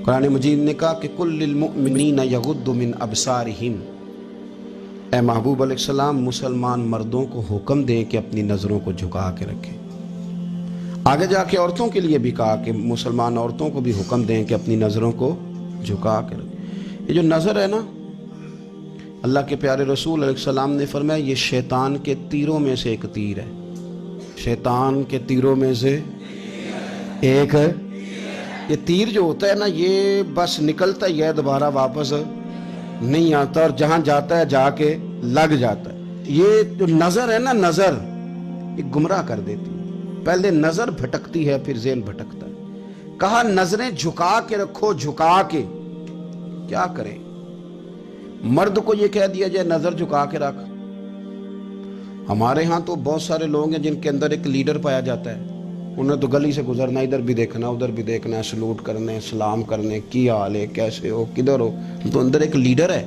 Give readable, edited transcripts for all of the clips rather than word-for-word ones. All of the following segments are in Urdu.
قرآن مجید نے کہا کہ کل للمؤمنین یغضوا من ابصارہم، اے محبوب علیہ السلام مسلمان مردوں کو حکم دیں کہ اپنی نظروں کو جھکا کے رکھیں۔ آگے جا کے عورتوں کے لیے بھی کہا کہ مسلمان عورتوں کو بھی حکم دیں کہ اپنی نظروں کو جھکا کے رکھیں۔ یہ جو نظر ہے نا، اللہ کے پیارے رسول علیہ السلام نے فرمایا یہ شیطان کے تیروں میں سے ایک تیر ہے، شیطان کے تیروں میں سے ایک ہے۔ یہ تیر جو ہوتا ہے نا، یہ بس نکلتا ہی ہے، دوبارہ واپس نہیں آتا، اور جہاں جاتا ہے جا کے لگ جاتا ہے۔ یہ جو نظر ہے نا، نظر یہ گمراہ کر دیتی ہے، پہلے نظر بھٹکتی ہے پھر ذہن بھٹکتا ہے۔ کہا نظریں جھکا کے رکھو، جھکا کے۔ کیا کریں؟ مرد کو یہ کہہ دیا جائے نظر جھکا کے رکھ۔ ہمارے ہاں تو بہت سارے لوگ ہیں جن کے اندر ایک لیڈر پایا جاتا ہے، انہیں تو گلی سے گزرنا، ادھر بھی دیکھنا ادھر بھی دیکھنا، سلوٹ کرنے، سلام کرنے، کی حال ہے، کیسے ہو، کدھر ہو، تو اندر ایک لیڈر ہے،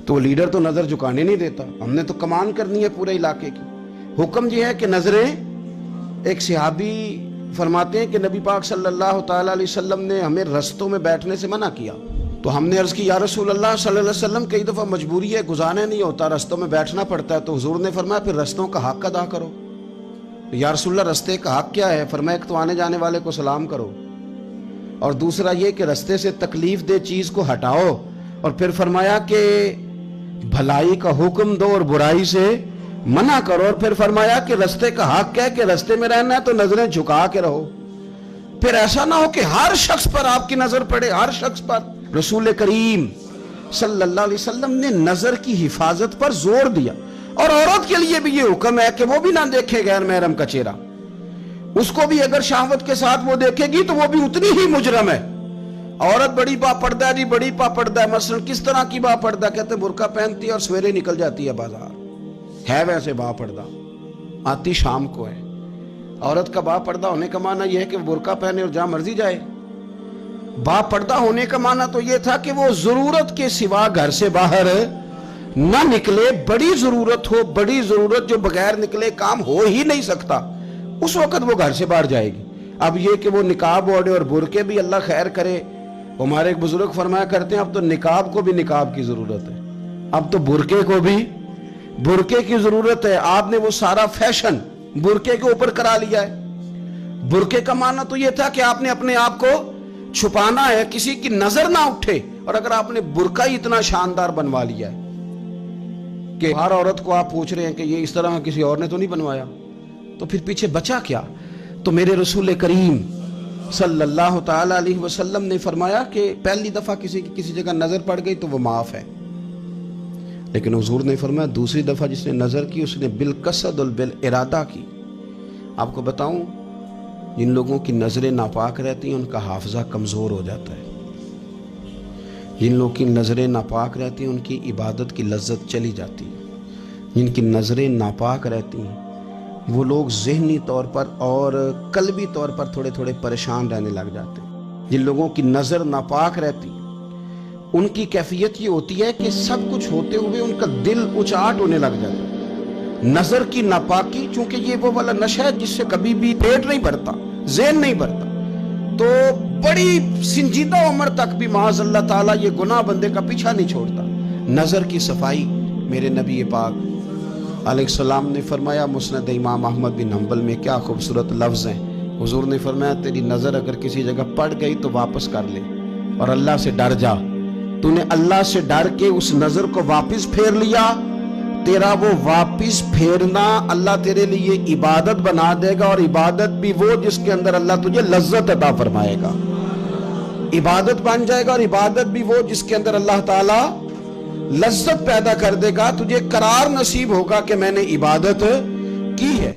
تو وہ لیڈر تو نظر جھکانے نہیں دیتا۔ ہم نے تو کمان کرنی ہے پورے علاقے کی۔ حکم یہ ہے کہ نظریں، ایک صحابی فرماتے ہیں کہ نبی پاک صلی اللہ تعالیٰ علیہ وسلم نے ہمیں رستوں میں بیٹھنے سے منع کیا، تو ہم نے عرض کی یا رسول اللہ صلی اللہ علیہ وسلم کئی دفعہ مجبوری ہے، گزارنے نہیں ہوتا، رستوں میں بیٹھنا پڑتا ہے، تو حضور نے فرمایا پھر رستوں کا حق ادا کرو۔ یا رسول اللہ رستے کا حق کیا ہے؟ فرمایا ایک تو آنے جانے والے کو سلام کرو، اور دوسرا یہ کہ رستے سے تکلیف دہ چیز کو ہٹاؤ، اور پھر فرمایا کہ بھلائی کا حکم دو اور برائی سے منع کرو، اور پھر فرمایا کہ رستے کا حق ہے کہ رستے میں رہنا ہے تو نظریں جھکا کے رہو۔ پھر ایسا نہ ہو کہ ہر شخص پر آپ کی نظر پڑے، ہر شخص پر۔ رسول کریم صلی اللہ علیہ وسلم نے نظر کی حفاظت پر زور دیا، اور عورت کے لیے بھی یہ حکم ہے کہ وہ بھی نہ دیکھے غیر محرم کا چہرہ، اس کو بھی اگر شہوت کے ساتھ وہ دیکھے گی تو وہ بھی اتنی ہی مجرم ہے۔ عورت بڑی با پردہ ہے جی، بڑی با پردہ ہے، مثلا کس طرح کی با پردہ؟ کہتے ہیں برقع پہنتی ہے اور سویرے نکل جاتی ہے بازار، ہے ویسے با پردہ، آتی شام کو ہے۔ عورت کا با پردہ ہونے کا معنی یہ ہے کہ برقع پہنے اور جہاں مرضی جائے۔ با پردہ ہونے کا معنی تو یہ تھا کہ وہ ضرورت کے سوا گھر سے باہر نہ نکلے، بڑی ضرورت ہو، بڑی ضرورت جو بغیر نکلے کام ہو ہی نہیں سکتا، اس وقت وہ گھر سے باہر جائے گی۔ اب یہ کہ وہ نقاب اوڑھے اور برقعے بھی اللہ خیر کرے، ہمارے ایک بزرگ فرمایا کرتے ہیں اب تو نقاب کو بھی نقاب کی ضرورت ہے، اب تو برقعے کو بھی برقعے کی ضرورت ہے۔ آپ نے وہ سارا فیشن برقعے کے اوپر کرا لیا ہے۔ برقعے کا معنی تو یہ تھا کہ آپ نے اپنے آپ کو چھپانا ہے، کسی کی نظر نہ اٹھے، اور اگر آپ نے برقع ہی اتنا شاندار بنوا لیا ہے کہ ہر عورت کو آپ پوچھ رہے ہیں کہ یہ اس طرح کسی اور نے تو نہیں بنوایا، تو پھر پیچھے بچا کیا؟ تو میرے رسول کریم صلی اللہ تعالی علیہ وسلم نے فرمایا کہ پہلی دفعہ کسی کی کسی جگہ نظر پڑ گئی تو وہ معاف ہے، لیکن حضور نے فرمایا دوسری دفعہ جس نے نظر کی اس نے بالقصد اور بالارادہ کی۔ آپ کو بتاؤں، جن لوگوں کی نظریں ناپاک رہتی ہیں ان کا حافظہ کمزور ہو جاتا ہے، جن لوگوں کی نظریں ناپاک رہتی ہیں ان کی عبادت کی لذت چلی جاتی ہے، جن کی نظریں ناپاک رہتی ہیں وہ لوگ ذہنی طور پر اور قلبی طور پر تھوڑے تھوڑے پریشان رہنے لگ جاتے ہیں۔ جن لوگوں کی نظر ناپاک رہتی ان کی کیفیت یہ ہوتی ہے کہ سب کچھ ہوتے ہوئے ان کا دل اچاٹ ہونے لگ جاتا ہے۔ نظر کی ناپاکی، چونکہ یہ وہ والا نشہ ہے جس سے کبھی بھی پیٹ نہیں بھرتا، ذہن نہیں بھرتا، تو بڑی سنجیدہ عمر تک بھی معاذ اللہ تعالیٰ یہ گناہ بندے کا پیچھا نہیں چھوڑتا۔ نظر کی صفائی، میرے نبی پاک علیہ السلام نے فرمایا، مسند امام احمد بن حنبل میں کیا خوبصورت لفظ ہیں، حضور نے فرمایا تیری نظر اگر کسی جگہ پڑ گئی تو واپس کر لے اور اللہ سے ڈر جا۔ تو نے اللہ سے ڈر کے اس نظر کو واپس پھیر لیا، تیرا وہ واپس پھیرنا اللہ تیرے لیے عبادت بنا دے گا، اور عبادت بھی وہ جس کے اندر اللہ تجھے لذت عطا فرمائے گا۔ عبادت بن جائے گا، اور عبادت بھی وہ جس کے اندر اللہ تعالیٰ لذت پیدا کر دے گا، تجھے قرار نصیب ہوگا کہ میں نے عبادت کی ہے۔